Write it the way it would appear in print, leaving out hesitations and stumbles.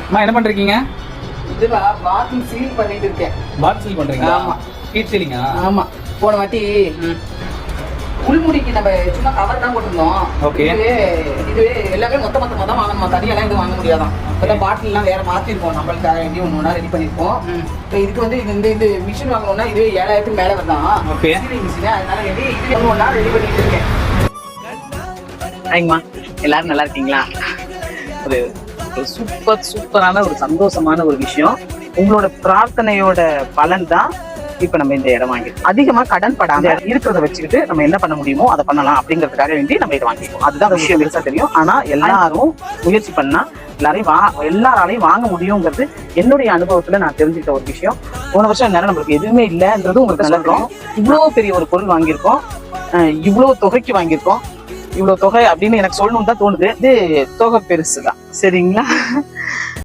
அம்மா என்ன பண்றீங்க? இதுவா பாட்டில் சீல் பண்ணிட்டு இருக்கேன். பாட்டில் சீல் பண்றீங்களா? ஆமா. ஹீட் சீலிங்கா? ஆமா. போன வாட்டி உள்முடிக்கு நம்ம சும்மா கவர் தான் போட்டிருந்தோம். ஓகே. இதுவே எல்லாமே மொத்த தான் வாங்கணுமா, தனியெல்லாம் எதுவும் வாங்க முடியாதான். இப்போதான் பாட்டில்லாம் வேற மாற்றிருக்கோம், நம்மளுக்காக வேண்டி ஒன்று ரெடி பண்ணியிருக்கோம். இப்போ இதுக்கு வந்து இது மிஷின் வாங்கணும்னா இதுவே 7000 மேலே வருதான். ஓகே. சீலிங் மிஷின், அதனால வேண்டி இது ஒன்றா ரெடி பண்ணிட்டு இருக்கேன். ஹாய்மா, எல்லாரும் நல்லா இருக்கீங்களா? ஒரு சூப்பரான ஒரு சந்தோஷமான ஒரு விஷயம். உங்களோட பிரார்த்தனையோட பலன் தான் இப்ப நம்ம இந்த இடம் வாங்கிருக்கோம். அதிகமா கடன் படாம இருக்கிறத வச்சுக்கிட்டு நம்ம என்ன பண்ண முடியுமோ அதை பண்ணலாம் அப்படிங்கிறதுக்காக வேண்டி நம்ம இதை வாங்கிருக்கோம். அதுதான் விஷயம் பெருசா தெரியும். ஆனா எல்லாரும் முயற்சி பண்ணா எல்லாராலையும் வாங்க முடியுங்கிறது என்னுடைய அனுபவத்துல நான் தெரிஞ்சுக்கிட்ட ஒரு விஷயம். போன வருஷம் நேரம் நம்மளுக்கு எதுவுமே இல்லைன்றது உங்களுக்கு சொல்றோம். இவ்வளவு பெரிய ஒரு பொருள் வாங்கியிருக்கோம், இவ்வளவு தொகைக்கு வாங்கியிருக்கோம். இவ்வளவு தொகை அப்படின்னு எனக்கு சொல்லணும்னு தான் தோணுது. இது தொகை பெருசுதான், சரிங்களா?